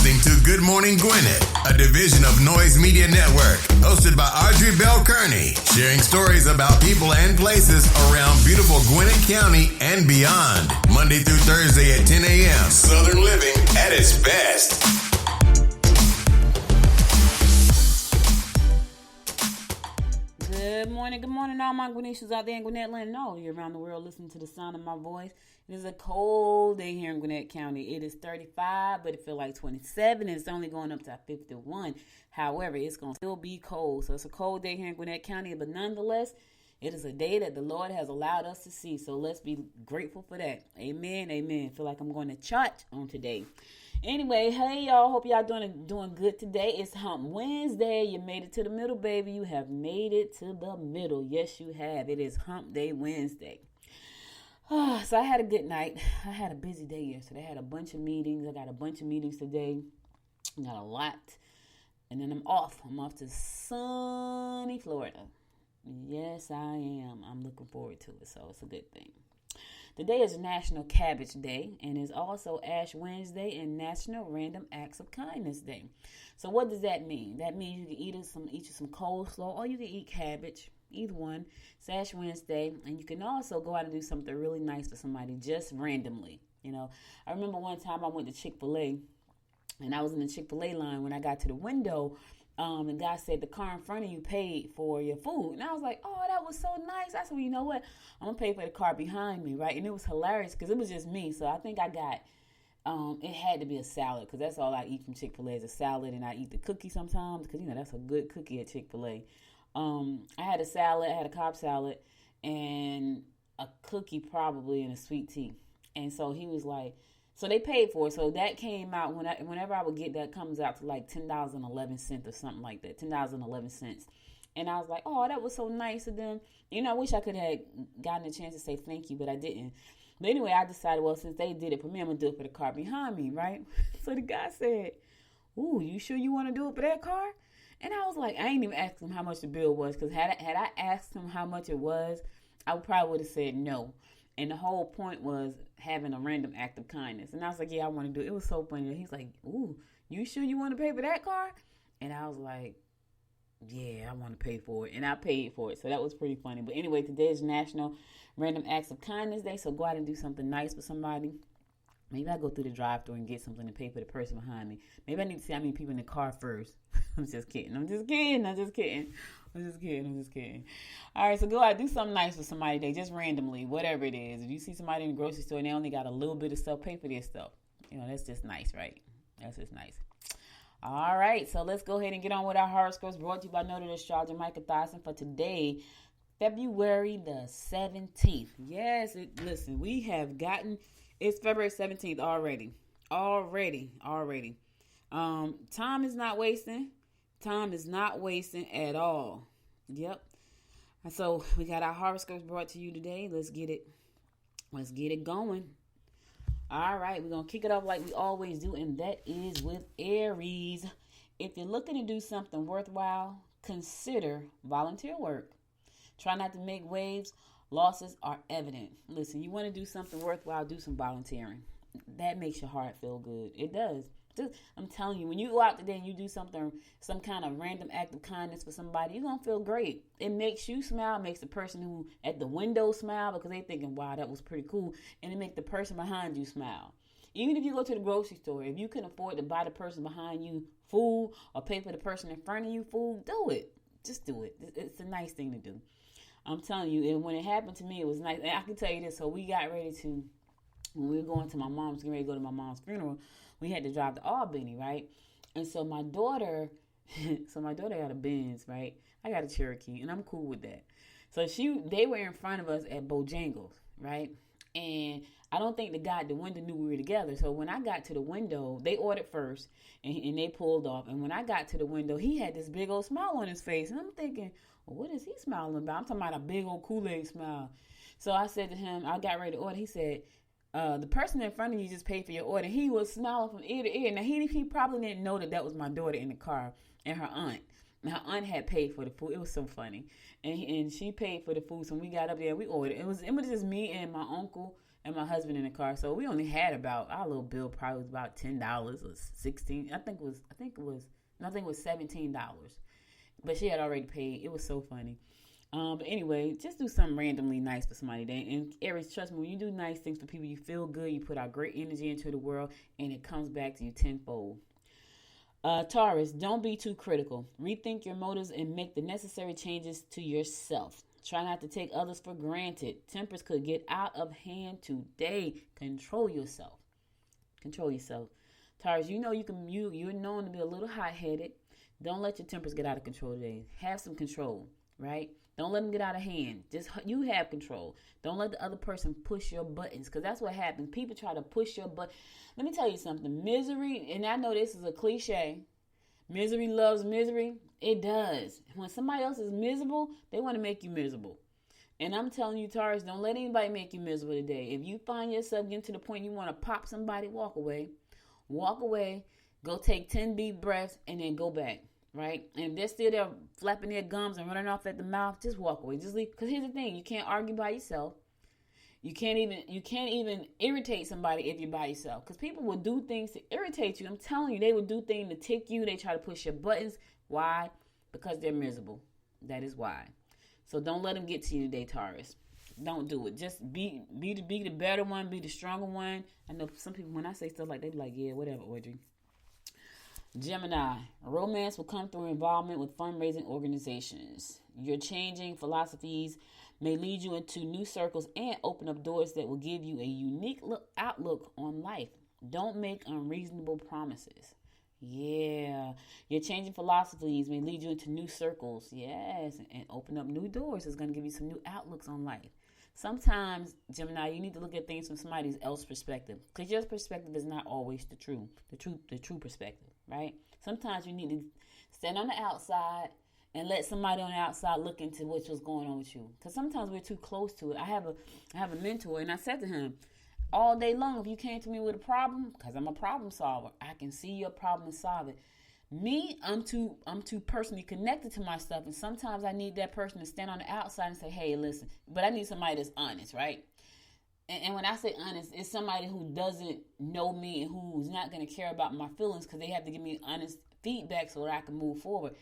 listening to Good Morning Gwinnett, a division of Noise Media Network, hosted by Audrey Bell Kearney, sharing stories about people and places around beautiful Gwinnett County and beyond. Monday through Thursday at 10 a.m. Southern living at its best. Good morning, all my Gwinnetians out there in Gwinnett land and all of you around the world listening to the sound of my voice. It is a cold day here in Gwinnett County. It is 35, but it feels like 27, and it's only going up to 51. However, it's going to still be cold. So it's a cold day here in Gwinnett County, but nonetheless, it is a day that the Lord has allowed us to see. So let's be grateful for that. Amen, amen. I feel like I'm going to church on today. Anyway, hey y'all, hope y'all doing good today. It's Hump Wednesday. You made it to the middle, baby. You have made it to the middle. Yes, you have. It is Hump Day Wednesday. So I had a good night. I had a busy day yesterday. I had a bunch of meetings. I got a bunch of meetings today. Got a lot. And then I'm off. I'm off to sunny Florida. Yes, I am. I'm looking forward to it, so it's a good thing. Today is National Cabbage Day, and is also Ash Wednesday and National Random Acts of Kindness Day. So what does that mean? That means you can eat some coleslaw, or you can eat cabbage, either one. It's Ash Wednesday, and you can also go out and do something really nice for somebody just randomly. You know, I remember one time I went to Chick-fil-A, and I was in the Chick-fil-A line. When I got to the window, the guy said the car in front of you paid for your food. And I was like, oh, that was so nice. I said, well, you know what? I'm going to pay for the car behind me, right? And it was hilarious because it was just me. So I think I got, it had to be a salad because that's all I eat from Chick-fil-A is a salad. And I eat the cookie sometimes because, you know, that's a good cookie at Chick-fil-A. I had a salad. I had a Cobb salad and a cookie probably and a sweet tea. And so he was like, so they paid for it. So that came out whenever I would get that comes out to like $10.11 or something like that. $10.11. And I was like, oh, that was so nice of them. You know, I wish I could have gotten a chance to say thank you, but I didn't. But anyway, I decided, well, since they did it for me, I'm going to do it for the car behind me, right? So the guy said, ooh, you sure you want to do it for that car? And I was like, I ain't even asked him how much the bill was, because had I asked him how much it was, I probably would have said no. And the whole point was having a random act of kindness. And I was like, yeah, I want to do it. It was so funny. He's like, ooh, you sure you want to pay for that car? And I was like, yeah, I want to pay for it. And I paid for it. So that was pretty funny. But anyway, today is National Random Acts of Kindness Day. So go out and do something nice for somebody. Maybe I go through the drive-thru and get something to pay for the person behind me. Maybe I need to see how many people in the car first. I'm just kidding. All right, so go out, do something nice for somebody today, just randomly, whatever it is. If you see somebody in the grocery store and they only got a little bit of stuff, pay for their stuff. You know, that's just nice, right? That's just nice. All right, so let's go ahead and get on with our horoscopes brought to you by noted astrologer Micah Thyssen for today, February the 17th. Yes, listen, we have gotten, it's February 17th already. Time is not wasting. Time is not wasting at all. Yep. And so we got our horoscopes brought to you today. Let's get it going. All right, we're going to kick it off like we always do, and that is with Aries. If you're looking to do something worthwhile, consider volunteer work. Try not to make waves. Losses are evident. Listen, you want to do something worthwhile, do some volunteering. That makes your heart feel good. It does. I'm telling you, when you go out today and you do something, some kind of random act of kindness for somebody, you're going to feel great. It makes you smile, makes the person who at the window smile because they're thinking, wow, that was pretty cool. And it makes the person behind you smile. Even if you go to the grocery store, if you can afford to buy the person behind you food or pay for the person in front of you food, do it. Just do it. It's a nice thing to do. I'm telling you, and when it happened to me, it was nice. And I can tell you this. So we got ready to, when we were going to my mom's, getting ready to go to my mom's funeral, we had to drive to Albany, right? And so my daughter got a Benz, right? I got a Cherokee, and I'm cool with that. So they were in front of us at Bojangles, right? And I don't think the guy at the window knew we were together. So when I got to the window, they ordered first, and they pulled off. And when I got to the window, he had this big old smile on his face. And I'm thinking, well, what is he smiling about? I'm talking about a big old Kool-Aid smile. So I said to him, I got ready to order. He said, the person in front of you just paid for your order. He was smiling from ear to ear. Now, he probably didn't know that was my daughter in the car and her aunt. And her aunt had paid for the food. It was so funny. And she paid for the food. So when we got up there, we ordered. It was just me and my uncle and my husband in the car. So we only had about, our little bill probably was about $10 or $16. I think it was $17. But she had already paid. It was so funny. But anyway, just do something randomly nice for somebody today. And Aries, trust me, when you do nice things for people, you feel good. You put out great energy into the world, and it comes back to you tenfold. Taurus, don't be too critical. Rethink your motives and make the necessary changes to yourself. Try not to take others for granted. Tempers could get out of hand today. Control yourself. Control yourself. Taurus, you know you're known to be a little hot-headed. Don't let your tempers get out of control today. Have some control, right? Don't let them get out of hand. Just you have control. Don't let the other person push your buttons, because that's what happens. People try to push your button. Let me tell you something. Misery, and I know this is a cliche. Misery loves misery. It does. When somebody else is miserable, they want to make you miserable. And I'm telling you, Taurus, don't let anybody make you miserable today. If you find yourself getting to the point you want to pop somebody, walk away. Walk away. Go take 10 deep breaths and then go back. Right? And if they're still there flapping their gums and running off at the mouth, just walk away. Just leave. Because here's the thing. You can't argue by yourself. You can't even irritate somebody if you're by yourself. Because people will do things to irritate you. I'm telling you, they will do things to tick you. They try to push your buttons. Why? Because they're miserable. That is why. So don't let them get to you today, Taurus. Don't do it. Just be the better one. Be the stronger one. I know some people, when I say stuff like that, they be like, yeah, whatever, Audrey. Gemini, romance will come through involvement with fundraising organizations. Your changing philosophies may lead you into new circles and open up doors that will give you a unique outlook on life. Don't make unreasonable promises. Yeah, your changing philosophies may lead you into new circles. Yes, and open up new doors. It's going to give you some new outlooks on life. Sometimes, Gemini, you need to look at things from somebody else's perspective, because your perspective is not always the true perspective, right? Sometimes you need to stand on the outside and let somebody on the outside look into what's going on with you, because sometimes we're too close to it. I have a mentor, and I said to him, all day long, if you came to me with a problem, because I'm a problem solver, I can see your problem and solve it. Me, I'm too personally connected to my stuff, and sometimes I need that person to stand on the outside and say, hey, listen, but I need somebody that's honest, right? And when I say honest, it's somebody who doesn't know me and who's not going to care about my feelings, because they have to give me honest feedback so that I can move forward.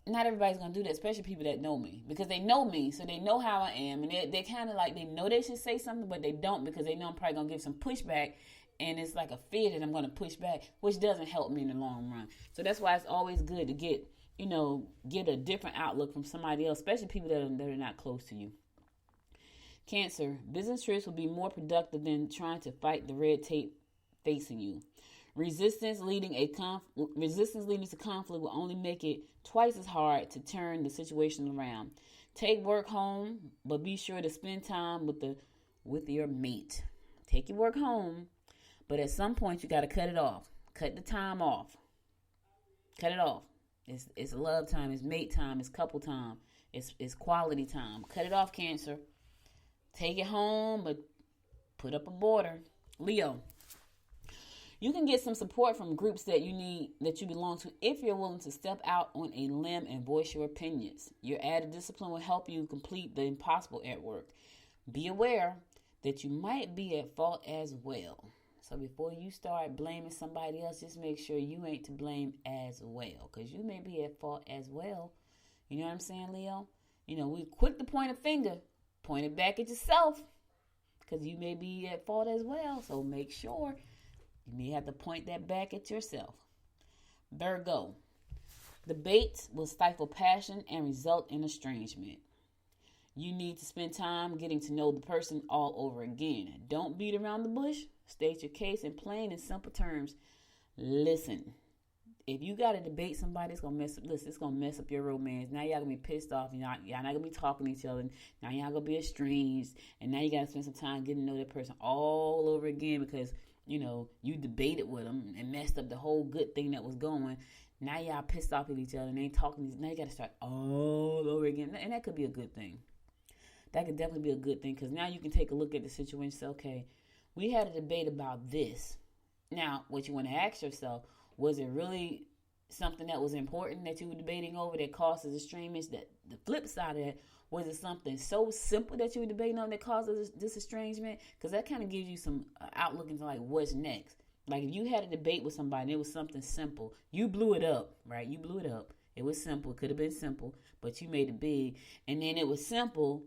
Not everybody's going to do that, especially people that know me, because they know me, so they know how I am, and they kind of like, they know they should say something, but they don't, because they know I'm probably going to give some pushback. And it's like a fear that I'm going to push back, which doesn't help me in the long run. So that's why it's always good to get a different outlook from somebody else, especially people that are not close to you. Cancer, business trips will be more productive than trying to fight the red tape facing you. Resistance leading to conflict will only make it twice as hard to turn the situation around. Take work home, but be sure to spend time with your mate. Take your work home. But at some point, you got to cut it off. Cut the time off. Cut it off. It's love time. It's mate time. It's couple time. It's quality time. Cut it off, Cancer. Take it home, but put up a border. Leo, you can get some support from groups that you belong to if you're willing to step out on a limb and voice your opinions. Your added discipline will help you complete the impossible at work. Be aware that you might be at fault as well. So before you start blaming somebody else, just make sure you ain't to blame as well, because you may be at fault as well. You know what I'm saying, Leo? We're quick to point a finger. Point it back at yourself, because you may be at fault as well. So make sure you may have to point that back at yourself. Virgo, debate will stifle passion and result in estrangement. You need to spend time getting to know the person all over again. Don't beat around the bush. State your case in plain and simple terms. Listen, if you got to debate somebody, it's going to mess up your romance. Now y'all going to be pissed off. Y'all not going to be talking to each other. Now y'all going to be estranged. And now you got to spend some time getting to know that person all over again, because, you debated with them and messed up the whole good thing that was going. Now y'all pissed off at each other and ain't talking. Now you got to start all over again. And that could be a good thing. That could definitely be a good thing, because now you can take a look at the situation and say, okay, we had a debate about this. Now, what you want to ask yourself, was it really something that was important that you were debating over that causes estrangement? That the flip side of that, Was it something so simple that you were debating on that caused this estrangement? Because that kind of gives you some outlook into like what's next. Like if you had a debate with somebody and it was something simple, you blew it up, right? You blew it up. It was simple. It could have been simple, but you made it big. And then it was simple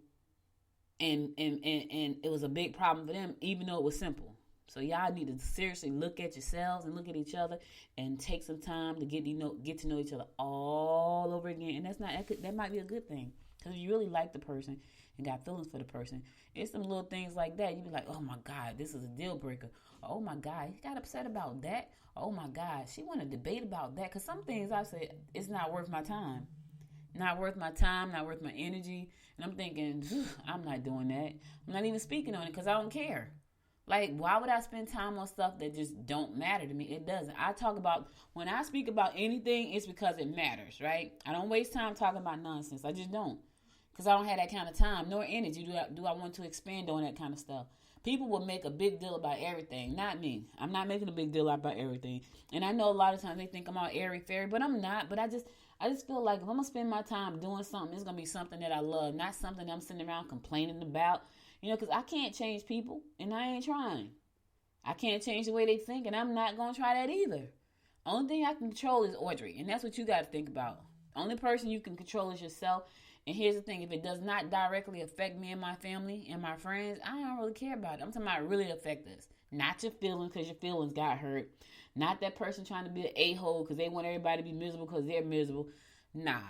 and it was a big problem for them, even though it was simple. So y'all need to seriously look at yourselves and look at each other and take some time to get to know each other all over again. And that might be a good thing. Because if you really like the person and got feelings for the person, it's some little things like that. You be like, oh my God, this is a deal breaker. Oh my God, he got upset about that. Oh my God, she want to debate about that. Because some things I said, it's not worth my time. Not worth my time, not worth my energy. And I'm thinking, I'm not doing that. I'm not even speaking on it because I don't care. Like, why would I spend time on stuff that just don't matter to me? It doesn't. When I speak about anything, it's because it matters, right? I don't waste time talking about nonsense. I just don't. Because I don't have that kind of time nor energy do I want to expand on that kind of stuff. People will make a big deal about everything. Not me. I'm not making a big deal about everything. And I know a lot of times they think I'm all airy-fairy, but I'm not. But I just feel like if I'm going to spend my time doing something, it's going to be something that I love, not something that I'm sitting around complaining about. You know, because I can't change people, and I ain't trying. I can't change the way they think, and I'm not going to try that either. Only thing I can control is Audrey, and that's what you got to think about. Only person you can control is yourself. And here's the thing, if it does not directly affect me and my family and my friends, I don't really care about it. I'm talking about really affect us. Not your feelings because your feelings got hurt. Not that person trying to be an a-hole because they want everybody to be miserable because they're miserable. Nah.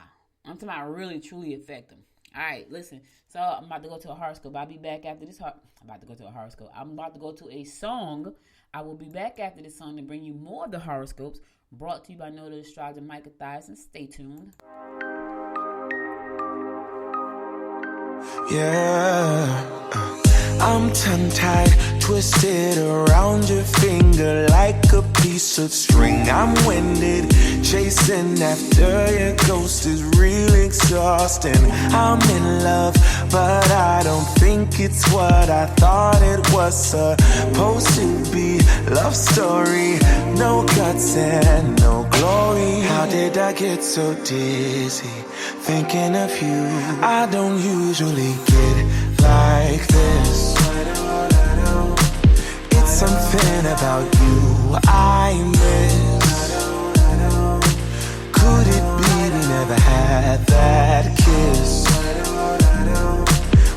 I'm talking about really, truly affect them. All right, listen. So I'm about to go to a horoscope. I'll be back after this. I'm about to go to a horoscope. I'm about to go to a song. I will be back after this song to bring you more of the horoscopes brought to you by Noted Astrologer Micah Thiason. Stay tuned. Yeah, I'm tongue-tied, twisted around your finger like a piece of string. I'm winded, chasing after your ghost is real exhausting. I'm in love, but I don't think it's what I thought it was supposed to be. Love story, no guts and no glory. How did I get so dizzy thinking of you? I don't usually get like this. It's something about you I miss. Could it be we never had that kiss?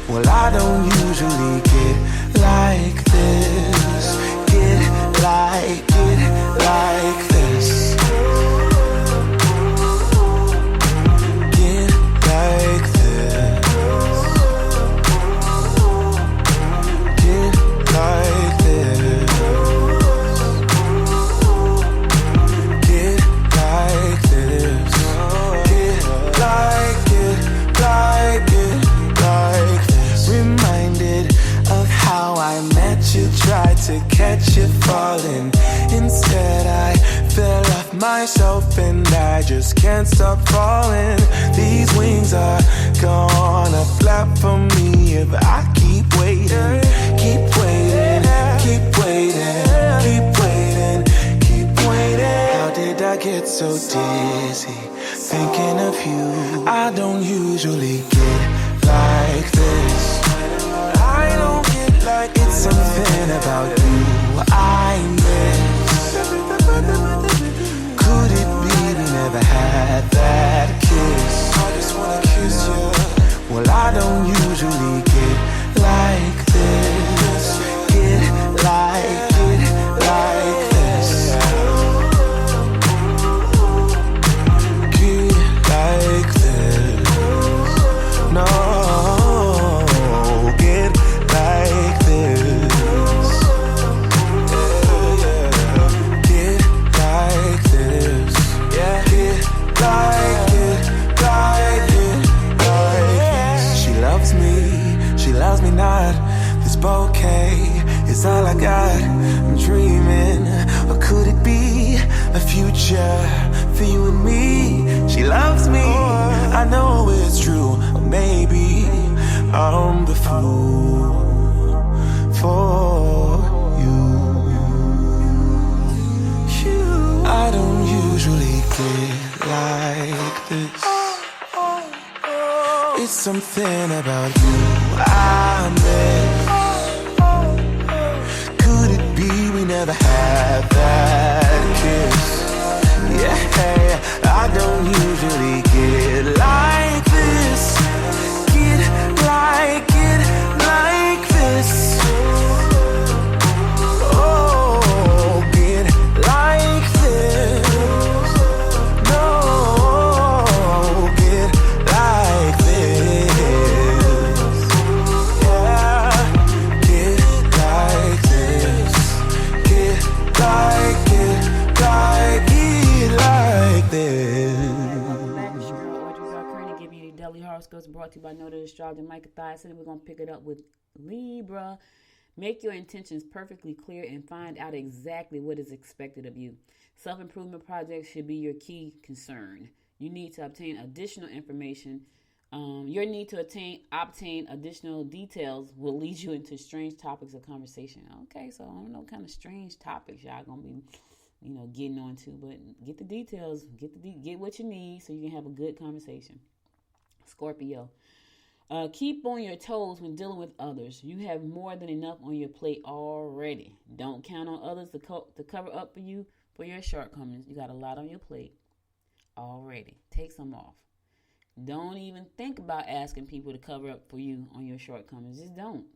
Well, I don't usually get like this. Get like this. Tried to catch you falling. Instead I fell off myself and I just can't stop falling. These wings are gonna flap for me if I keep waiting. Keep waiting, keep waiting, keep waiting, keep waiting. How did I get so dizzy thinking of you? I don't usually get like this. I don't get like it's something about you I miss. Could it be we never had that kiss? I just wanna kiss you. Well, I don't usually get like this. Get like this. Get like this. No. Bouquet is all I got. I'm dreaming, or could it be a future for you and me? She loves me, I know it's true. Or maybe I'm the fool for you. I don't usually get like this. It's something about you I miss. Could it be we never had that kiss? Yeah, I don't usually get like this. Get like this. Oh, get like this. No, get like this. Yeah, get like this. Get like this. Welcome back. It's your girl, Audrey Bell Kearney, giving you the daily horoscopes brought to you by noted astrologer Micah Thyssen. We're going to pick it up with Libra. Make your intentions perfectly clear and find out exactly what is expected of you. Self-improvement projects should be your key concern. You need to obtain additional information. Your need to obtain additional details will lead you into strange topics of conversation. Okay, so I don't know what kind of strange topics y'all going to be getting on to, but get the details, get what you need so you can have a good conversation. Scorpio, keep on your toes when dealing with others. You have more than enough on your plate already. Don't count on others to cover up for you for your shortcomings. You got a lot on your plate already. Take some off. Don't even think about asking people to cover up for you on your shortcomings. Just don't.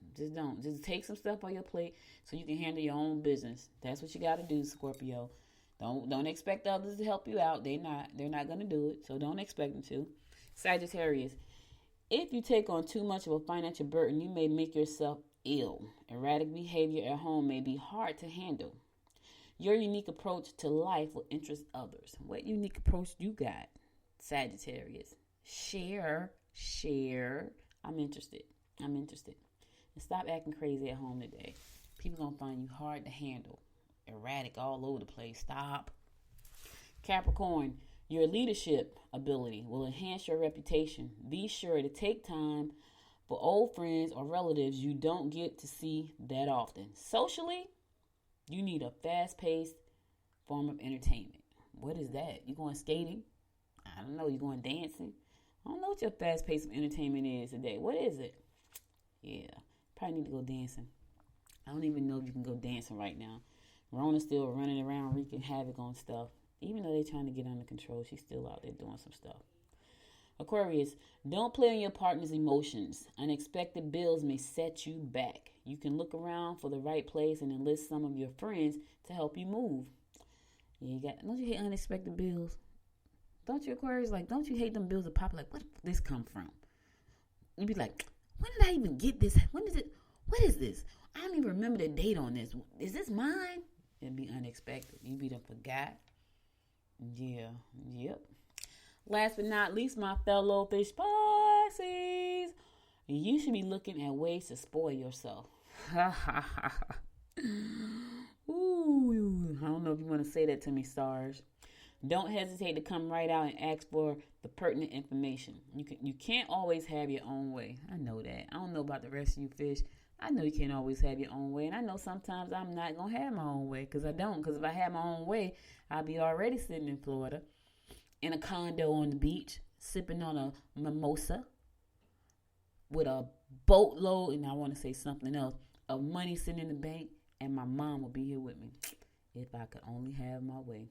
Just take some stuff on your plate so you can handle your own business. That's what you got to do, Scorpio. Don't expect others to help you out. They're not going to do it, so don't expect them to. Sagittarius, if you take on too much of a financial burden, you may make yourself ill. Erratic behavior at home may be hard to handle. Your unique approach to life will interest others. What unique approach you got, Sagittarius? Share. I'm interested. And stop acting crazy at home today. People going to find you hard to handle. Erratic all over the place. Stop. Capricorn, your leadership ability will enhance your reputation. Be sure to take time for old friends or relatives you don't get to see that often. Socially, you need a fast-paced form of entertainment. What is that? You going skating? I don't know. You going dancing? I don't know what your fast pace of entertainment is today. What is it? Yeah, probably need to go dancing. I don't even know if you can go dancing right now. Rona's still running around wreaking havoc on stuff. Even though they're trying to get under control, she's still out there doing some stuff. Aquarius, don't play on your partner's emotions. Unexpected bills may set you back. You can look around for the right place and enlist some of your friends to help you move. Yeah, don't you hate unexpected bills? Don't you, Aquarius? Don't you hate them bills that pop? Where did this come from? You'd be like, when did I even get this? When is it? What is this? I don't even remember the date on this. Is this mine? It'd be unexpected. You'd be done forgot. Yeah. Yep. Last but not least, my fellow fish Pisces, you should be looking at ways to spoil yourself. Ooh, I don't know if you want to say that to me, stars. Don't hesitate to come right out and ask for the pertinent information. You can't always have your own way. I know that. I don't know about the rest of you fish. I know you can't always have your own way. And I know sometimes I'm not going to have my own way because I don't. Because if I had my own way, I'd be already sitting in Florida in a condo on the beach, sipping on a mimosa with a boatload, and I want to say something else, of money sitting in the bank, and my mom will be here with me if I could only have my way.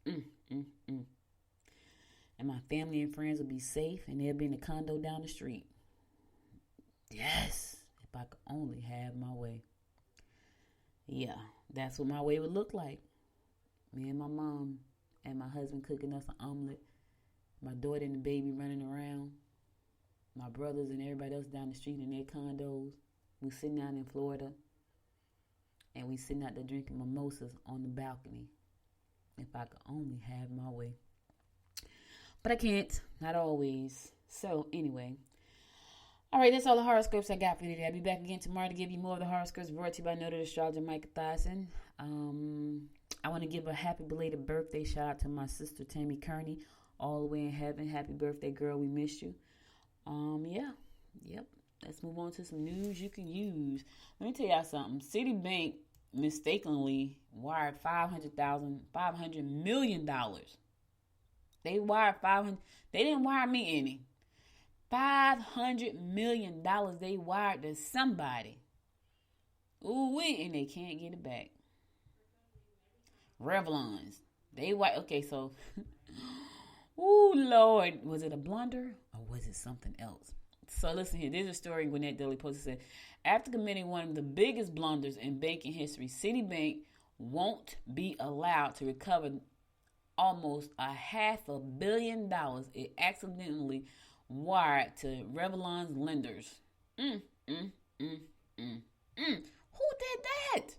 And my family and friends will be safe, and they'll be in the condo down the street. Yes, if I could only have my way. Yeah, that's what my way would look like. Me and my mom and my husband cooking us an omelet. My daughter and the baby running around. My brothers and everybody else down the street in their condos. We sitting out in Florida. And we sitting out there drinking mimosas on the balcony. If I could only have my way. But I can't. Not always. So, anyway. All right, that's all the horoscopes I got for you today. I'll be back again tomorrow to give you more of the horoscopes brought to you by noted astrologer Micah Thyssen. I want to give a happy belated birthday shout out to my sister Tammy Kearney, all the way in heaven. Happy birthday, girl. We missed you. Yep. Let's move on to some news you can use. Let me tell y'all something. Citibank mistakenly wired $500 million. They wired $500. They didn't wire me any. $500 million they wired to somebody. Ooh, and they can't get it back. Revlons. They wired. Okay, so. Ooh, Lord. Was it a blunder or was it something else? So listen here. There's a story Gwinnett Daily Post said, after committing one of the biggest blunders in banking history, Citibank won't be allowed to recover almost $500 million it accidentally wired to Revlon's lenders. Who did that?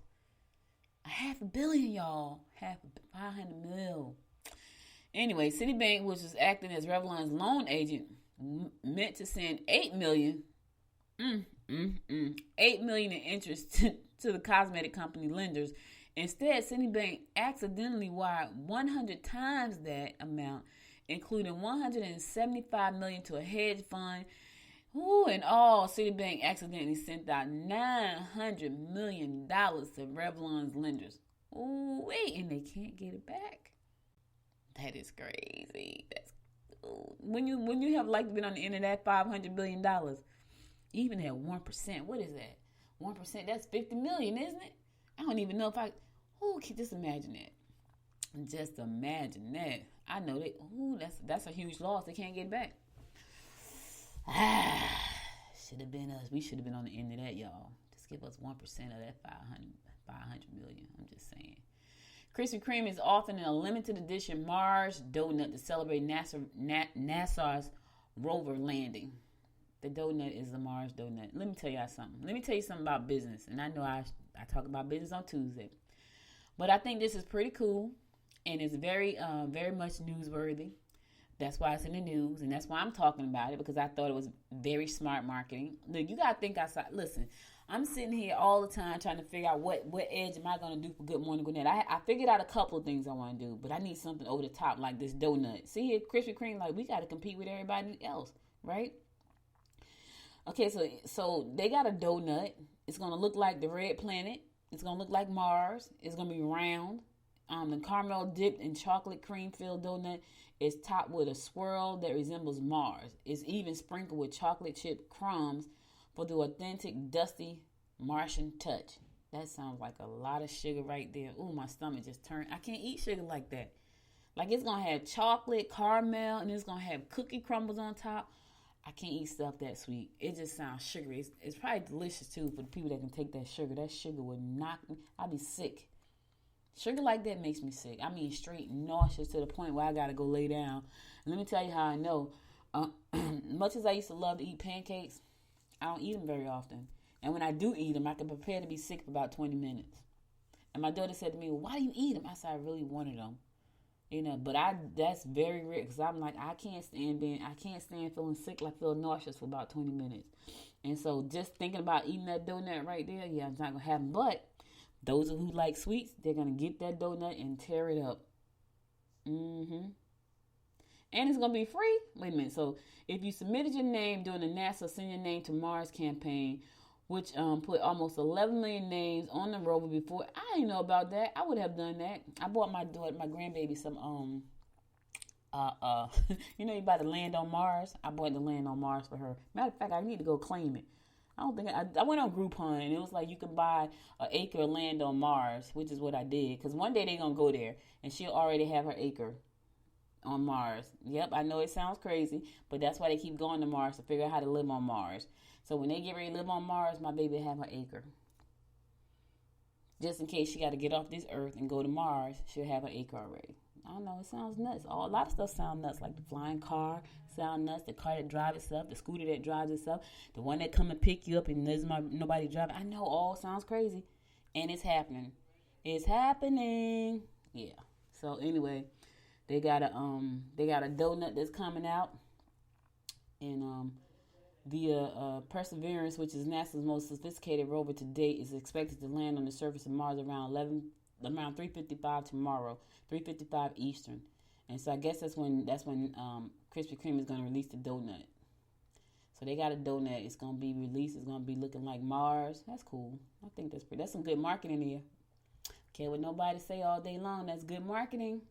$500 million, y'all. 500 mil. Anyway, Citibank, which was acting as Revlon's loan agent, meant to send $8 million in interest to the cosmetic company lenders. Instead, Citibank accidentally wired 100 times that amount, including $175 million to a hedge fund. Ooh, in all, Citibank accidentally sent out $900 million to Revlon's lenders. Ooh, and they can't get it back. That is crazy. When you have been on the internet, $500 billion, even at 1%, what is that? 1%, that's 50 million, isn't it? I don't even know if just imagine that. Just imagine that. I know that's a huge loss. They can't get back. Should have been us. We should have been on the end of that, y'all. Just give us 1% of that 500 million. I'm just saying. Krispy Kreme is offering a limited edition Mars donut to celebrate NASA's rover landing. The donut is the Mars donut. Let me tell y'all something. Let me tell you something about business. And I know I talk about business on Tuesday. But I think this is pretty cool. And it's very, very much newsworthy. That's why it's in the news. And that's why I'm talking about it. Because I thought it was very smart marketing. Look, you got to think outside. Listen, I'm sitting here all the time trying to figure out what edge am I going to do for Good Morning Gwinnett. I figured out a couple of things I want to do. But I need something over the top like this donut. See here, Krispy Kreme, we got to compete with everybody else. Right? Okay, so they got a donut. It's going to look like the Red Planet. It's going to look like Mars. It's going to be round. The caramel dipped in chocolate cream filled donut is topped with a swirl that resembles Mars. It's even sprinkled with chocolate chip crumbs for the authentic dusty Martian touch. That sounds like a lot of sugar right there. Ooh, my stomach just turned. I can't eat sugar like that. It's going to have chocolate, caramel, and it's going to have cookie crumbles on top. I can't eat stuff that sweet. It just sounds sugary. It's probably delicious, too, for the people that can take that sugar. That sugar would knock me. I'd be sick. Sugar like that makes me sick. I mean, straight nauseous to the point where I got to go lay down. And let me tell you how I know. Much as I used to love to eat pancakes, I don't eat them very often. And when I do eat them, I can prepare to be sick for about 20 minutes. And my daughter said to me, well, why do you eat them? I said, I really wanted them. But that's very rare because I'm like, I can't stand feeling sick. I feel nauseous for about 20 minutes. And so just thinking about eating that donut right there, yeah, it's not going to happen. But those who like sweets, they're going to get that donut and tear it up. And it's going to be free. Wait a minute. So if you submitted your name during the NASA Send Your Name to Mars campaign, which put almost 11 million names on the rover before. I didn't know about that. I would have done that. I bought my grandbaby some, you buy the land on Mars. I bought the land on Mars for her. Matter of fact, I need to go claim it. I went on Groupon, and it was like you could buy an acre of land on Mars, which is what I did. Because one day they're going to go there, and she'll already have her acre on Mars. Yep, I know it sounds crazy, but that's why they keep going to Mars, to figure out how to live on Mars. So when they get ready to live on Mars, my baby will have her acre. Just in case she got to get off this earth and go to Mars, she'll have her acre already. I don't know, it sounds nuts. A lot of stuff sounds nuts, like the flying car sounds nuts, the car that drives itself, the scooter that drives itself, the one that come and pick you up and there's nobody driving. I know, all sounds crazy. And it's happening. It's happening. Yeah. So anyway, they got a donut that's coming out. And the Perseverance, which is NASA's most sophisticated rover to date, is expected to land on the surface of Mars around 3:55 tomorrow, 3:55 Eastern. And so I guess that's when Krispy Kreme is going to release the donut. So they got a donut. It's going to be released. It's going to be looking like Mars. That's cool. I think that's some good marketing here. Care what nobody say all day long. That's good marketing.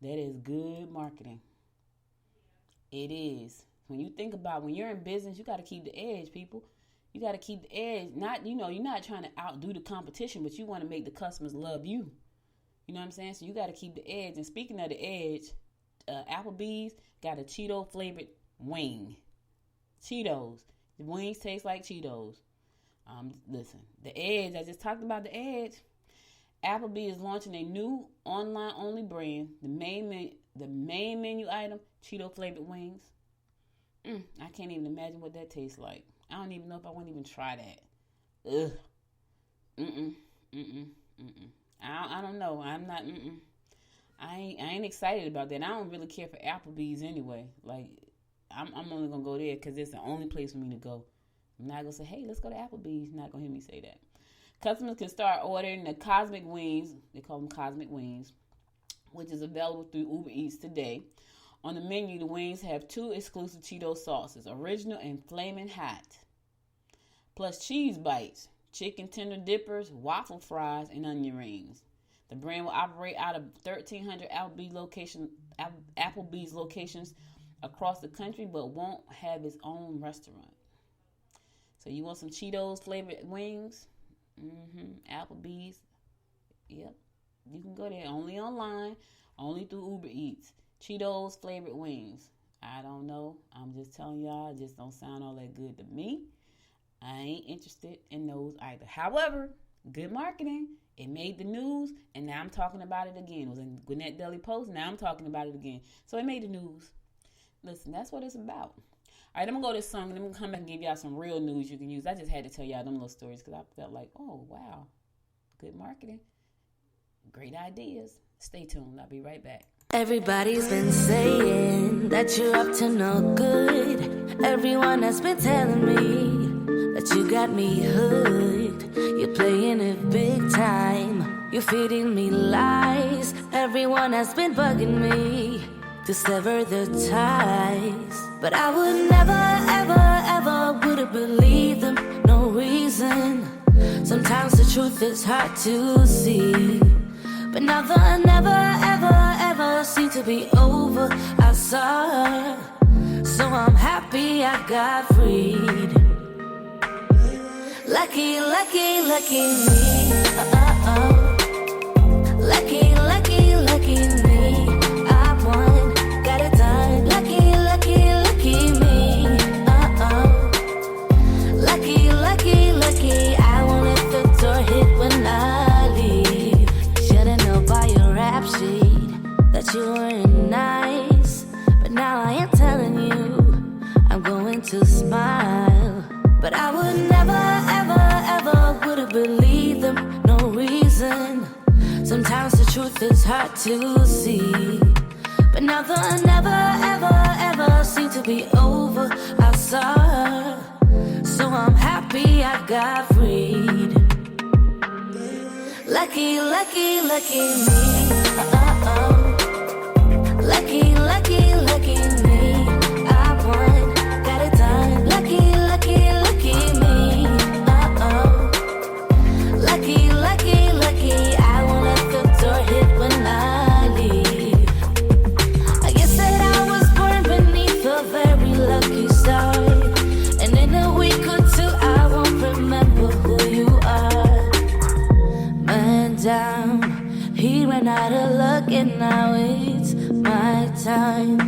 That is good marketing. It is. When you think about when you're in business, you got to keep the edge, people. You got to keep the edge. Not, you're not trying to outdo the competition, but you want to make the customers love you. You know what I'm saying? So you got to keep the edge. And speaking of the edge, Applebee's got a Cheeto flavored wing. Cheetos. The wings taste like Cheetos. Listen, the edge, I just talked about the edge. Applebee's is launching a new online-only brand. The main menu item, Cheeto flavored wings. I can't even imagine what that tastes like. I don't even know if I want to even try that. Ugh. I don't know. I'm not. I ain't excited about that. I don't really care for Applebee's anyway. Like, I'm only gonna go there because it's the only place for me to go. I'm not gonna say, hey, let's go to Applebee's. You're not gonna hear me say that. Customers can start ordering the Cosmic Wings. They call them Cosmic Wings, which is available through Uber Eats today. On the menu, the wings have 2 exclusive Cheeto sauces, original and flaming hot, plus cheese bites, chicken tender dippers, waffle fries, and onion rings. The brand will operate out of 1,300 Applebee's locations across the country, but won't have its own restaurant. So you want some Cheetos flavored wings? Applebee's. Yep. You can go there. Only online. Only through Uber Eats. Cheetos flavored wings. I don't know. I'm just telling y'all. It just don't sound all that good to me. I ain't interested in those either. However, good marketing. It made the news, and now I'm talking about it again. It was in Gwinnett Daily Post. Now I'm talking about it again. So it made the news. Listen, that's what it's about. All right, I'm going to go to this song, and then I'm going to come back and give y'all some real news you can use. I just had to tell y'all them little stories because I felt like, oh, wow. Good marketing. Great ideas. Stay tuned. I'll be right back. Everybody's been saying that you're up to no good. Everyone has been telling me that you got me hooked. You're playing it big time. You're feeding me lies. Everyone has been bugging me to sever the ties. But I would never, ever, ever would have believed them. No reason. Sometimes the truth is hard to see. But now the never, ever, ever seemed to be over. I saw her, so I'm happy I got freed. Lucky, lucky, lucky me. Lucky, lucky, lucky me. I won, got it done. Lucky, lucky, lucky me. Lucky, lucky, lucky. I won't let the door hit when I leave. Should've known by your rap sheet that you weren't nice, but now I am telling you I'm going to smile. But I would never, ever, ever would have believed them. No reason. Sometimes the truth is hard to see. But now the never, ever, ever seemed to be over. I saw her, so I'm happy I got freed. Lucky, lucky, lucky me. Lucky, lucky, lucky me. I won, got it done. Lucky, lucky, lucky me. Lucky, lucky, lucky. I won't let the door hit when I leave. I guess that I was born beneath a very lucky star, and in a week or two I won't remember who you are. Man down, he ran out of luck and now it's my time.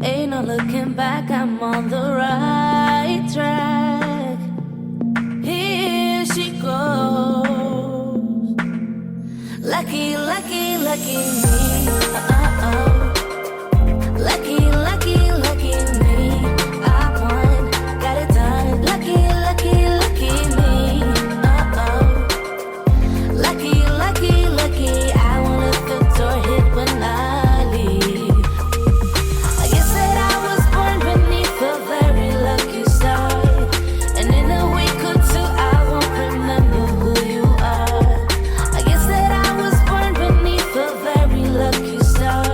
Ain't no looking back, I'm on the right track. Here she goes. Lucky, lucky, lucky me. Lucky, lucky, lucky me. I won, got it done. Lucky, lucky, lucky me. Lucky, lucky, lucky. I won't let the door hit when I leave. I guess that I was born beneath a very lucky star, and in a week or two I won't remember who you are. I guess that I was born beneath a very lucky star,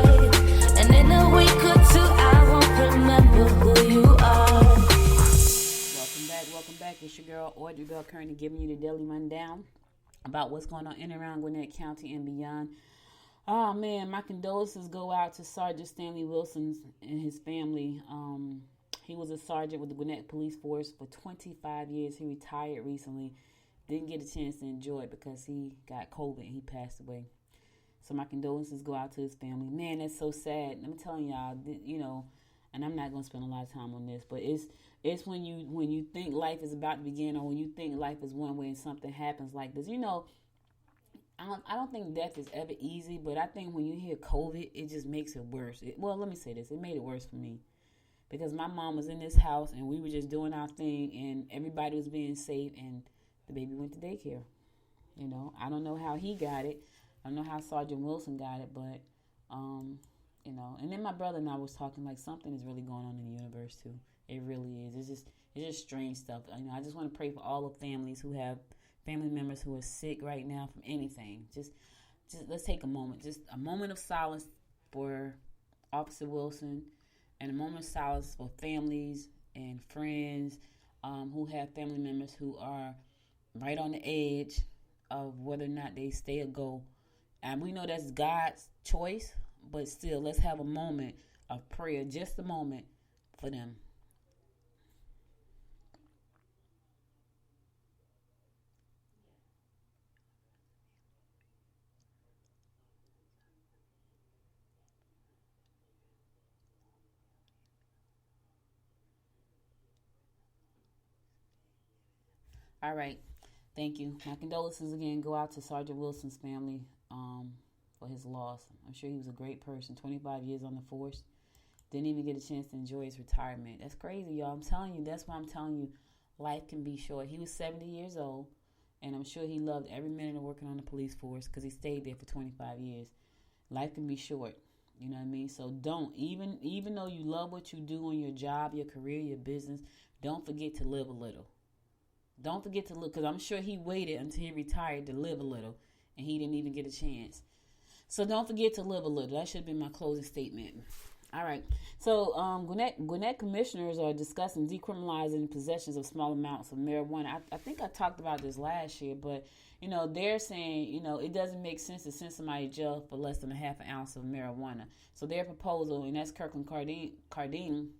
and in a week or two I won't remember who you are. Welcome back. It's your girl, Audrey Bell Kearney, giving you the daily rundown about what's going on in and around Gwinnett County and beyond. Oh, man, my condolences go out to Sergeant Stanley Wilson and his family. He was a sergeant with the Gwinnett Police Force for 25 years. He retired recently. Didn't get a chance to enjoy it because he got COVID and he passed away. So my condolences go out to his family. Man, that's so sad. I'm telling y'all, and I'm not going to spend a lot of time on this, but it's when you think life is about to begin, or when you think life is one way and something happens like this. I don't think death is ever easy, but I think when you hear COVID, it just makes it worse. Let me say this. It made it worse for me because my mom was in this house and we were just doing our thing and everybody was being safe and the baby went to daycare. I don't know how he got it. I don't know how Sergeant Wilson got it, but, and then my brother and I was talking like something is really going on in the universe too. It really is. It's just strange stuff. I just want to pray for all the families who have family members who are sick right now from anything. Just let's take a moment. Just a moment of silence for Officer Wilson and a moment of silence for families and friends who have family members who are right on the edge of whether or not they stay or go. And we know that's God's choice, but still, let's have a moment of prayer, just a moment for them. All right. Thank you. My condolences again go out to Sergeant Wilson's family for his loss. I'm sure he was a great person. 25 years on the force. Didn't even get a chance to enjoy his retirement. That's crazy, y'all. I'm telling you. That's why I'm telling you life can be short. He was 70 years old, and I'm sure he loved every minute of working on the police force because he stayed there for 25 years. Life can be short. You know what I mean? So don't, even though you love what you do on your job, your career, your business, don't forget to live a little. Don't forget to look, because I'm sure he waited until he retired to live a little, and he didn't even get a chance. So don't forget to live a little. That should have been my closing statement. All right. So Gwinnett commissioners are discussing decriminalizing possessions of small amounts of marijuana. I think I talked about this last year, but, they're saying, it doesn't make sense to send somebody to jail for less than a half an ounce of marijuana. So their proposal, and that's Kirkland Carden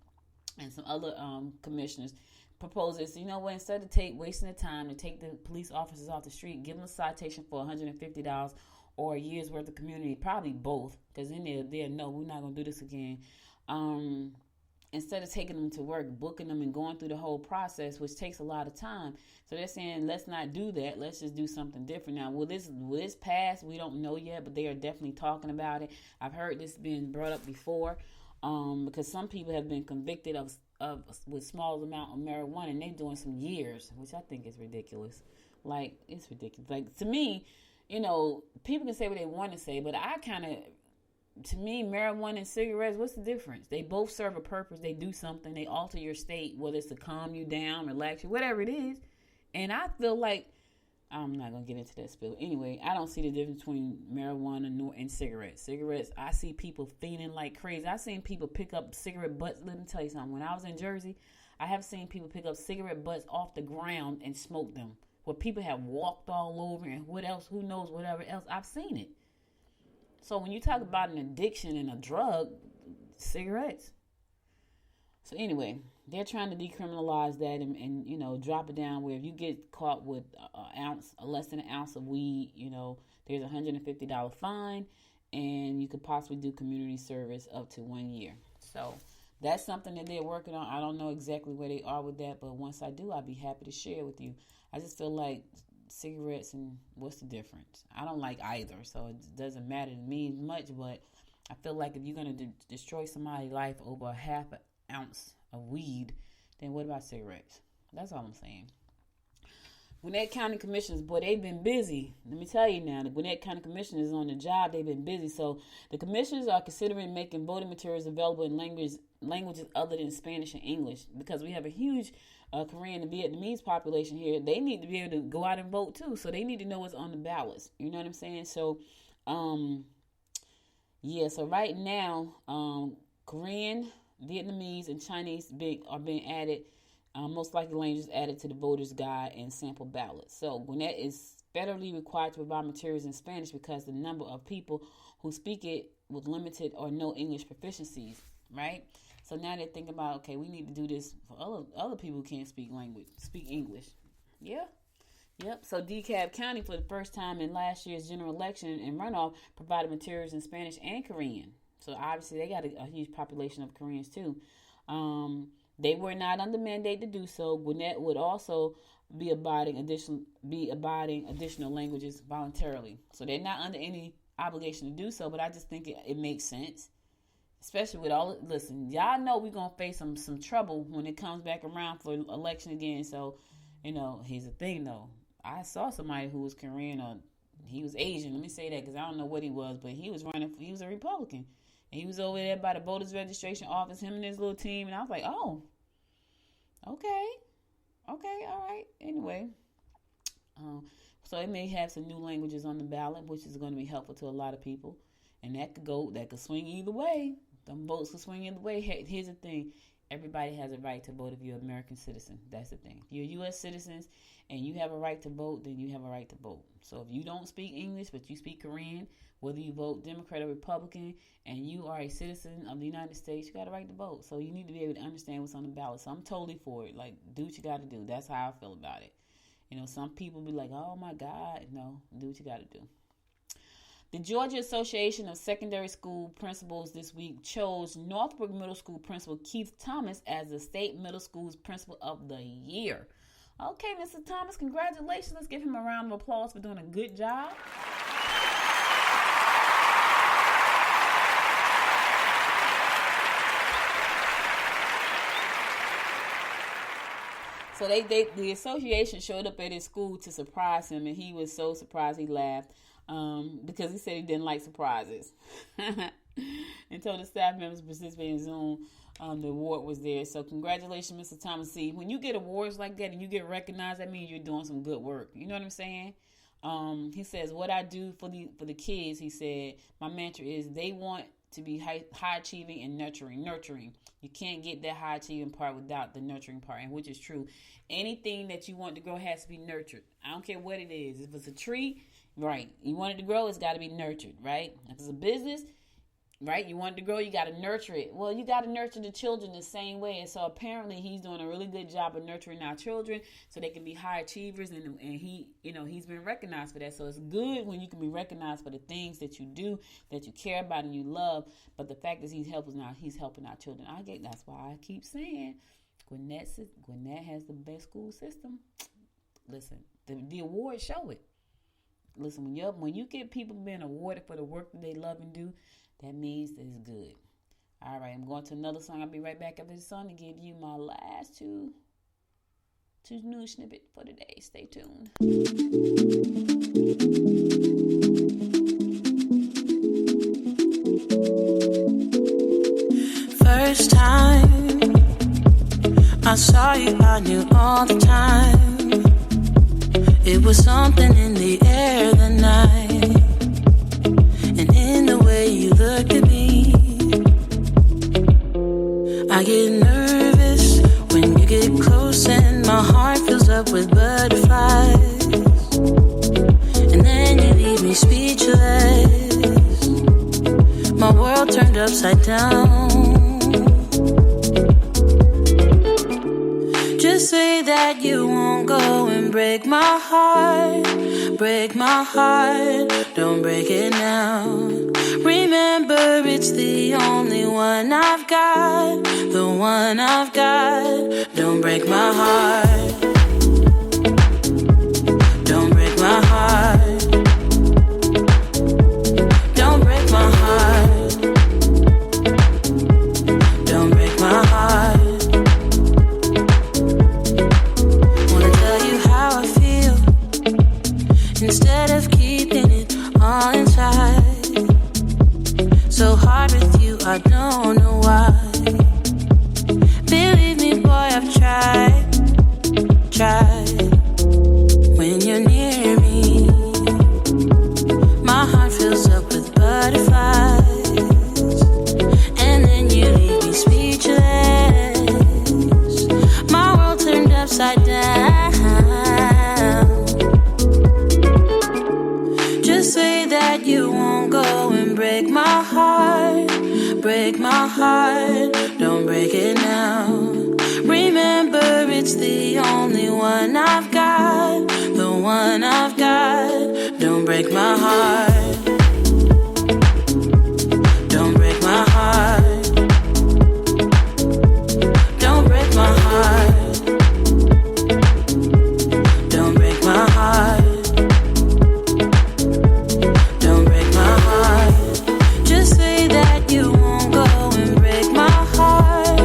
and some other commissioners, proposes, instead of wasting the time to take the police officers off the street, give them a citation for $150 or a year's worth of community, probably both, because then they'll know we're not going to do this again. Instead of taking them to work, booking them and going through the whole process, which takes a lot of time. So they're saying, let's not do that. Let's just do something different. Now, will this pass? We don't know yet, but they are definitely talking about it. I've heard this being brought up before. Because some people have been convicted of with small amount of marijuana, and they're doing some years, which I think is ridiculous. Like, it's ridiculous. Like, to me, people can say what they want to say, but to me, marijuana and cigarettes, what's the difference? They both serve a purpose. They do something. They alter your state, whether it's to calm you down, relax you, whatever it is. And I feel like, I'm not going to get into that spill. Anyway, I don't see the difference between marijuana and cigarettes. Cigarettes, I see people fiending like crazy. I've seen people pick up cigarette butts. Let me tell you something. When I was in Jersey, I have seen people pick up cigarette butts off the ground and smoke them. Where people have walked all over and what else, who knows, whatever else. I've seen it. So when you talk about an addiction and a drug, cigarettes. So anyway, they're trying to decriminalize that and drop it down where if you get caught with less than an ounce of weed, there's a $150 fine and you could possibly do community service up to 1 year. So that's something that they're working on. I don't know exactly where they are with that, but once I do, I'll be happy to share with you. I just feel like cigarettes and what's the difference? I don't like either, so it doesn't matter to me much, but I feel like if you're going to destroy somebody's life over a half an ounce of weed, then what about cigarettes? That's all I'm saying. Gwinnett County Commissioners, boy, they've been busy. Let me tell you now, the Gwinnett County Commissioners on the job, they've been busy. So the commissioners are considering making voting materials available in languages other than Spanish and English because we have a huge Korean and Vietnamese population here. They need to be able to go out and vote too. So they need to know what's on the ballots. You know what I'm saying? So, so right now, Korean, Vietnamese, and Chinese are being added. Most likely languages added to the voters' guide and sample ballots. So Gwinnett is federally required to provide materials in Spanish because the number of people who speak it with limited or no English proficiencies, right? So now they're thinking about, okay, we need to do this for other people who can't speak English. Yeah. Yep. So DeKalb County, for the first time in last year's general election and runoff, provided materials in Spanish and Korean. So obviously they got a huge population of Koreans too. They were not under mandate to do so. Gwinnett would also be abiding additional languages voluntarily. So they're not under any obligation to do so, but I just think it makes sense. Especially with listen, y'all know we're going to face some trouble when it comes back around for election again. So, here's the thing though. I saw somebody who was Korean, or he was Asian. Let me say that because I don't know what he was, but he was a Republican. And he was over there by the voters registration office, him and his little team. And I was like, oh, okay, all right. Anyway, so it may have some new languages on the ballot, which is going to be helpful to a lot of people. And that could swing either way. Them votes could swing either way. Hey, here's the thing. Everybody has a right to vote if you're an American citizen. That's the thing. If you're U.S. citizens and you have a right to vote, then you have a right to vote. So if you don't speak English, but you speak Korean, whether you vote Democrat or Republican, and you are a citizen of the United States, you got a right to vote. So you need to be able to understand what's on the ballot. So I'm totally for it. Like, do what you got to do. That's how I feel about it. Some people be like, oh, my God. No, do what you got to do. The Georgia Association of Secondary School Principals this week chose Northbrook Middle School Principal Keith Thomas as the state middle school's Principal of the Year. Okay, Mr. Thomas, congratulations. Let's give him a round of applause for doing a good job. So the association showed up at his school to surprise him, and he was so surprised he laughed. Because he said he didn't like surprises. And told the staff members participating in Zoom, the award was there. So congratulations, Mr. Thomas. See, when you get awards like that and you get recognized, that means you're doing some good work. You know what I'm saying? He says, what I do for the kids, he said, my mantra is they want to be high achieving and nurturing. You can't get that high achieving part without the nurturing part, and which is true. Anything that you want to grow has to be nurtured. I don't care what it is. If it's a tree, right, you want it to grow, it's got to be nurtured, right? If it's a business, right, you want it to grow, you got to nurture it. Well, you got to nurture the children the same way. And so apparently he's doing a really good job of nurturing our children so they can be high achievers, and he, he's been recognized for that. So it's good when you can be recognized for the things that you do, that you care about and you love. But the fact is he's helping our children. That's why I keep saying Gwinnett has the best school system. Listen, the awards show it. Listen, when you get people being awarded for the work that they love and do, that means that it's good. All right, I'm going to another song. I'll be right back after this song to give you my last two news snippet for today. Stay tuned. First time I saw you, I knew all the time it was something in the air that night, and in the way you looked at me. I get nervous when you get close and my heart fills up with butterflies, and then you leave me speechless. My world turned upside down. Just say that you won't go and break my heart. Break my heart, don't break it now. Remember, it's the only one I've got. The one I've got. Don't break my heart. Don't break my heart. Don't break my heart. Don't break my heart. Instead of keeping it all inside. So hard with you, I don't know why. Believe me, boy, I've tried. When you're near me, my heart fills up with butterflies, and then you leave me speechless. My world turned upside down. Say that you won't go and break my heart. break my heart, don't break it now. Remember, it's the only one I've got, the one I've got. Don't break my heart, don't break my heart, don't break my heart, don't break my heart, don't break my heart. Just say that you won't go and break my heart,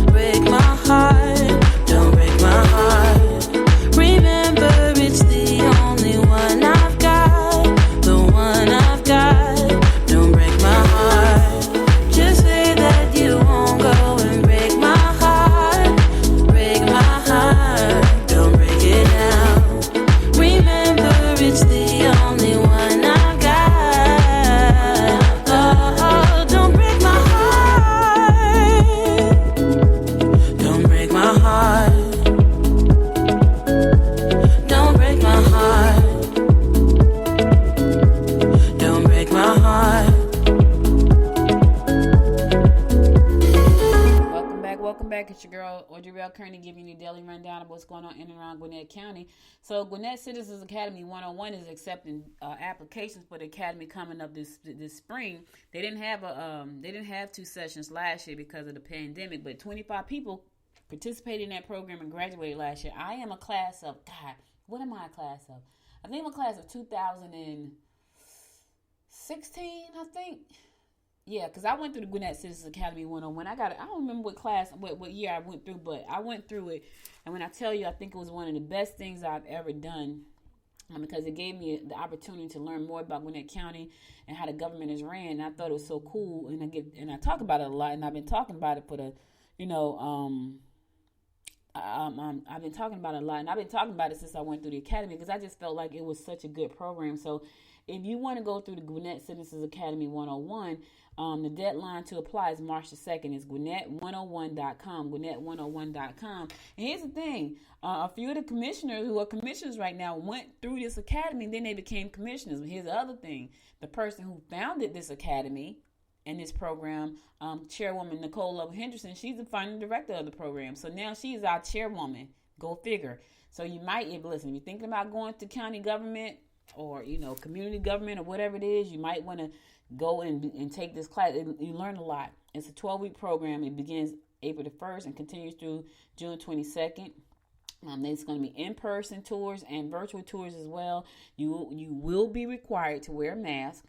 break my heart, don't break my heart. Remember, it's the only one I've got, the one I've got. Don't break my heart. Just say that you won't go and break my heart, break my heart, don't break it now. Remember, it's the only one I've got. Oh, don't break my heart, don't break my heart, don't break my heart, don't break my heart. Welcome back. It's your girl, Audrey Bell Kearney, giving you a daily rundown of what's going on in and around Gwinnett County. So, Gwinnett Citizens Academy 101 is accepting applications for the academy coming up this spring. They didn't have 2 sessions last year because of the pandemic, but 25 people participated in that program and graduated last year. I am a class of, God, what am I a class of? I think I'm a class of 2016, I think. Yeah, because I went through the Gwinnett Citizens Academy 101. I don't remember what year I went through, but I went through it. And when I tell you, I think it was one of the best things I've ever done, because it gave me the opportunity to learn more about Gwinnett County and how the government is ran. And I thought it was so cool. And I talk about it a lot, and I've been talking about it for the, I've been talking about it a lot, and I've been talking about it since I went through the academy, because I just felt like it was such a good program. So if you want to go through the Gwinnett Citizens Academy 101, the deadline to apply is March the 2nd. It's Gwinnett101.com, Gwinnett101.com. And here's the thing. A few of the commissioners who are commissioners right now went through this academy, and then they became commissioners. But here's the other thing. The person who founded this academy and this program, Chairwoman Nicole Love Henderson, she's the founding director of the program. So now she's our chairwoman. Go figure. So you might, if you're thinking about going to county government or, community government or whatever it is, you might want to go and take this class. You learn a lot. It's a 12-week program. It begins April the 1st and continues through June 22nd. There's going to be in-person tours and virtual tours as well. You will be required to wear a mask.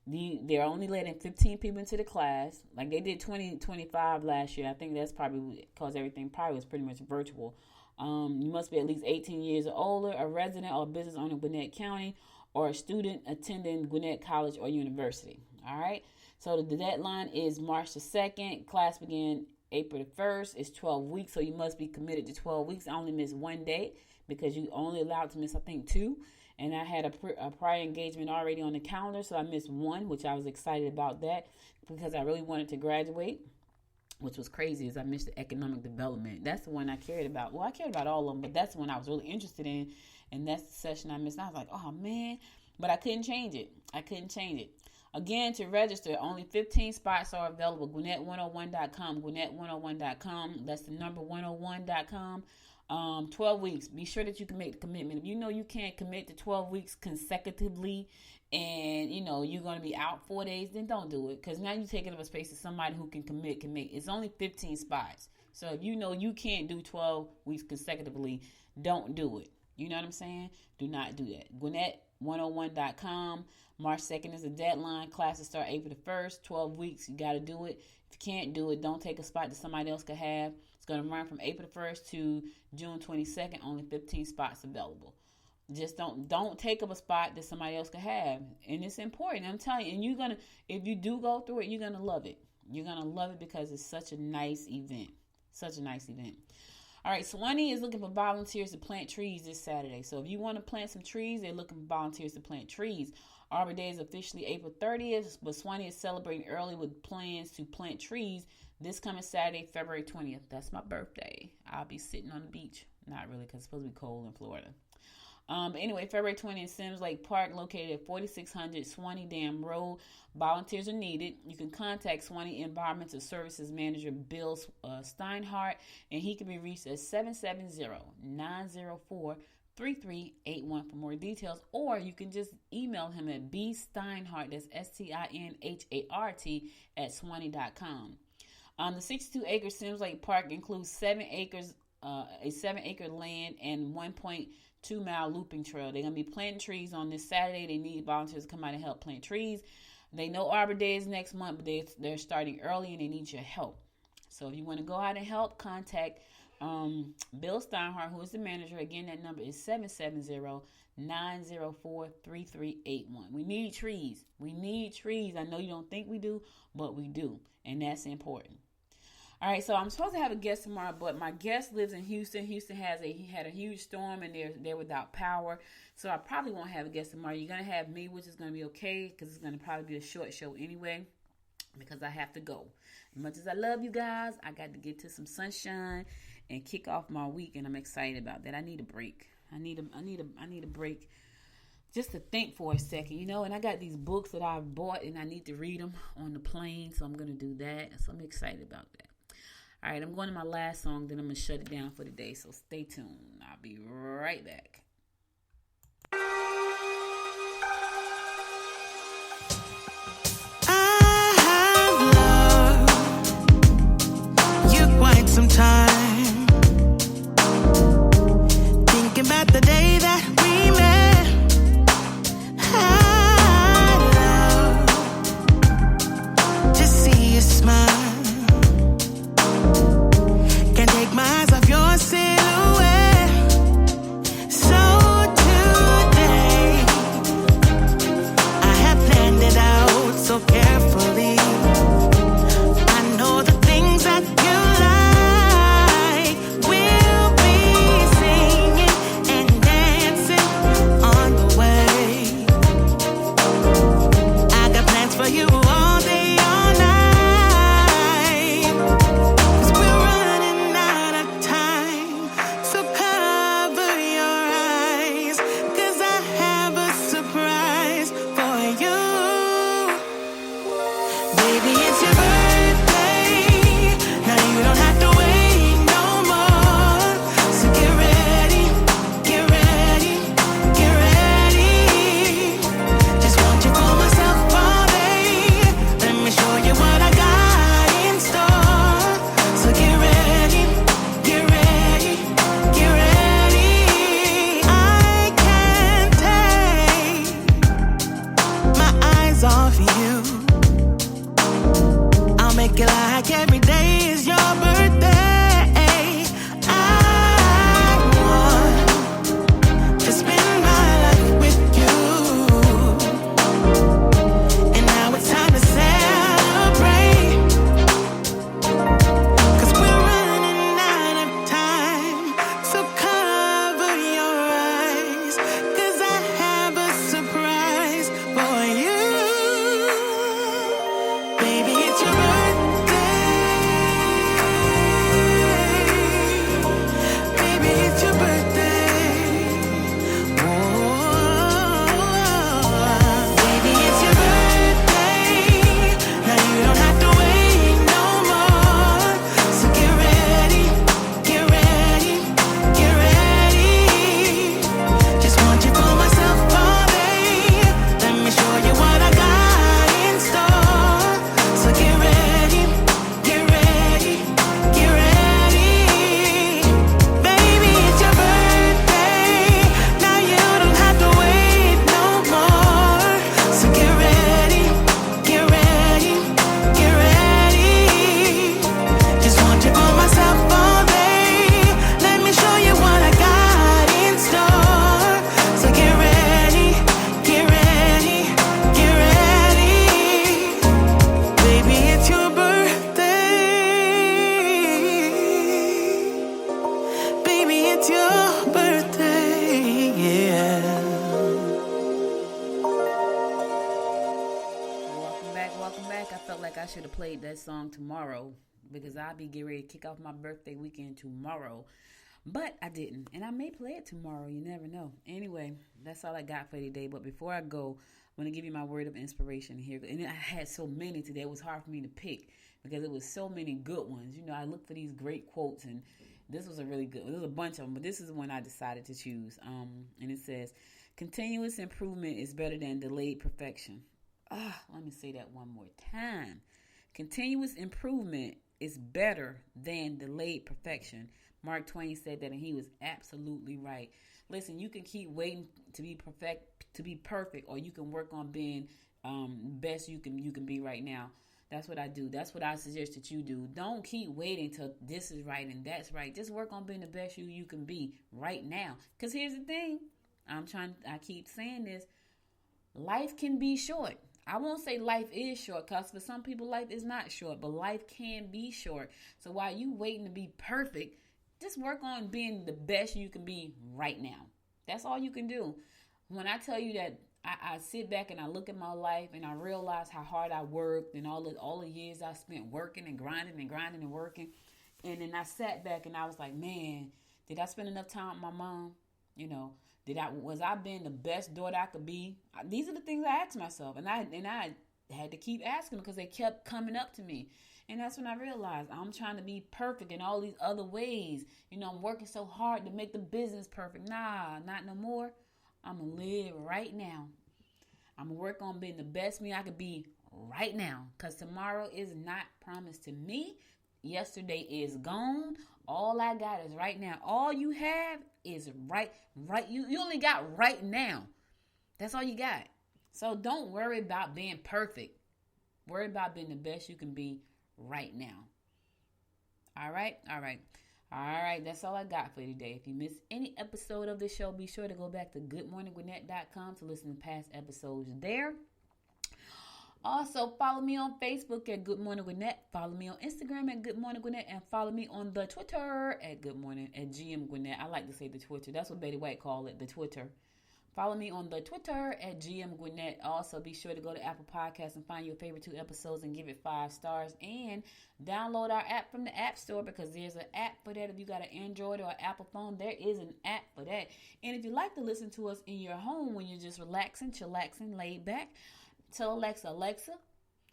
They're only letting 15 people into the class. Like they did 25 last year. I think that's probably because everything probably was pretty much virtual. You must be at least 18 years or older, a resident or business owner in Gwinnett County, or a student attending Gwinnett College or University. All right. So the deadline is March the 2nd. Class began April the 1st. It's 12 weeks. So you must be committed to 12 weeks. I only missed one day because you only allowed to miss, I think, 2. And I had a prior engagement already on the calendar. So I missed 1, which I was excited about that because I really wanted to graduate, which was crazy, is I missed the economic development. That's the one I cared about. Well, I cared about all of them, but that's the one I was really interested in. And that's the session I missed. And I was like, oh, man. But I couldn't change it. Again, to register, only 15 spots are available. Gwinnett101.com. Gwinnett101.com. That's the number 101.com. 12 weeks. Be sure that you can make the commitment. If you know you can't commit to 12 weeks consecutively and, you're going to be out 4 days, then don't do it. Because now you're taking up a space that somebody who can make. It's only 15 spots. So if you know you can't do 12 weeks consecutively, don't do it. You know what I'm saying? Do not do that. Gwinnett101.com. March 2nd is the deadline. Classes start April the 1st. 12 weeks. You got to do it. If you can't do it, don't take a spot that somebody else could have. It's going to run from April the 1st to June 22nd. Only 15 spots available. Just don't take up a spot that somebody else could have. And it's important. I'm telling you. And if you do go through it, you're going to love it. You're going to love it because it's such a nice event. All right, Swanee is looking for volunteers to plant trees this Saturday. So if you want to plant some trees, they're looking for volunteers to plant trees. Arbor Day is officially April 30th, but Swanee is celebrating early with plans to plant trees this coming Saturday, February 20th. That's my birthday. I'll be sitting on the beach. Not really, because it's supposed to be cold in Florida. Anyway, February 20th in Sims Lake Park, located at 4600 Swanee Dam Road. Volunteers are needed. You can contact Swanee Environmental Services Manager Bill Steinhardt, and he can be reached at 770-904-3381 for more details, or you can just email him at bsteinhardt, that's STINHART, at swanee.com. The 62-acre Sims Lake Park includes 7 acres, a 7-acre land and 1.2-mile looping trail. They're going to be planting trees on this Saturday. They need volunteers to come out and help plant trees. They know Arbor Day is next month, but they're starting early and they need your help. So if you want to go out and help, contact Bill Steinhardt, who is the manager. Again, that number is 770-904-3381. We need trees. We need trees. I know you don't think we do, but we do, and that's important. All right, so I'm supposed to have a guest tomorrow, but my guest lives in Houston. Houston had a huge storm, and they're without power, so I probably won't have a guest tomorrow. You're gonna have me, which is gonna be okay because it's gonna probably be a short show anyway, because I have to go. As much as I love you guys, I got to get to some sunshine and kick off my week, and I'm excited about that. I need a break. I need a break. Just to think for a second, and I got these books that I've bought, and I need to read them on the plane, so I'm gonna do that. So I'm excited about that. All right, I'm going to my last song, then I'm going to shut it down for the day, so stay tuned. I'll be right back. I have loved you quite some time, thinking about the day that we met. I love to see you smile. My eyes off your silhouette. So today I have planned it out so carefully. I know the things that you like. We'll be singing and dancing on the way. I got plans for you all day, all night. Song tomorrow because I'll be getting ready to kick off my birthday weekend tomorrow. But I didn't. And I may play it tomorrow. You never know. Anyway, that's all I got for today. But before I go, I'm going to give you my word of inspiration here. And I had so many today. It was hard for me to pick because it was so many good ones. You know, I looked for these great quotes, and this was a really good one. There's a bunch of them, but this is the one I decided to choose. And it says, continuous improvement is better than delayed perfection. Let me say that one more time. Continuous improvement is better than delayed perfection. Mark Twain said that, and he was absolutely right. Listen, you can keep waiting to be perfect, or you can work on being best you can be right now. That's what I do. That's what I suggest that you do. Don't keep waiting till this is right and that's right. Just work on being the best you can be right now. Because here's the thing. I keep saying this. Life can be short. I won't say life is short, because for some people life is not short, but life can be short. So while you waiting to be perfect, just work on being the best you can be right now. That's all you can do. When I tell you that I sit back and I look at my life and I realize how hard I worked and all the years I spent working and grinding and working. And then I sat back and I was like, man, did I spend enough time with my mom? You know, was I being the best daughter I could be? These are the things I asked myself. And I had to keep asking because they kept coming up to me. And that's when I realized I'm trying to be perfect in all these other ways. You know, I'm working so hard to make the business perfect. Nah, not no more. I'm going to live right now. I'm going to work on being the best me I could be right now. Because tomorrow is not promised to me. Yesterday is gone. All I got is right now. All you have is right. You only got right now. That's all you got. So don't worry about being perfect. Worry about being the best you can be right now. All right. That's all I got for you today. If you missed any episode of the show, be sure to go back to goodmorninggwinnett.com to listen to past episodes there. Also, follow me on Facebook at Good Morning Gwinnett. Follow me on Instagram at Good Morning Gwinnett, and follow me on the Twitter at GM Gwinnett. I like to say the Twitter. That's what Betty White called it, the Twitter. Follow me on the Twitter at GM Gwinnett. Also, be sure to go to Apple Podcasts and find your favorite 2 episodes and give it 5 stars. And download our app from the App Store, because there's an app for that. If you got an Android or an Apple phone, there is an app for that. And if you like to listen to us in your home when you're just relaxing, chillaxing, laid back, tell Alexa,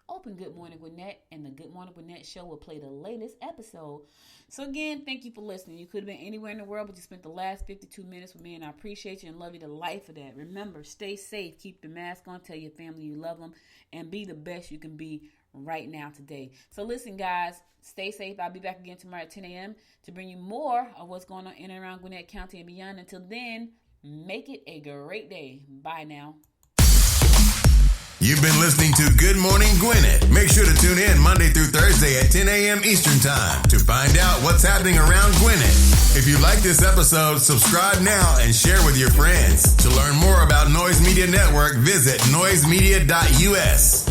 open Good Morning Gwinnett, and the Good Morning Gwinnett show will play the latest episode. So again, thank you for listening. You could have been anywhere in the world, but you spent the last 52 minutes with me, and I appreciate you and love you to life for that. Remember, stay safe, keep the mask on, tell your family you love them, and be the best you can be right now today. So listen, guys, stay safe. I'll be back again tomorrow at 10 a.m. to bring you more of what's going on in and around Gwinnett County and beyond. Until then, make it a great day. Bye now. You've been listening to Good Morning Gwinnett. Make sure to tune in Monday through Thursday at 10 a.m. Eastern Time to find out what's happening around Gwinnett. If you like this episode, subscribe now and share with your friends. To learn more about Noise Media Network, visit noisemedia.us.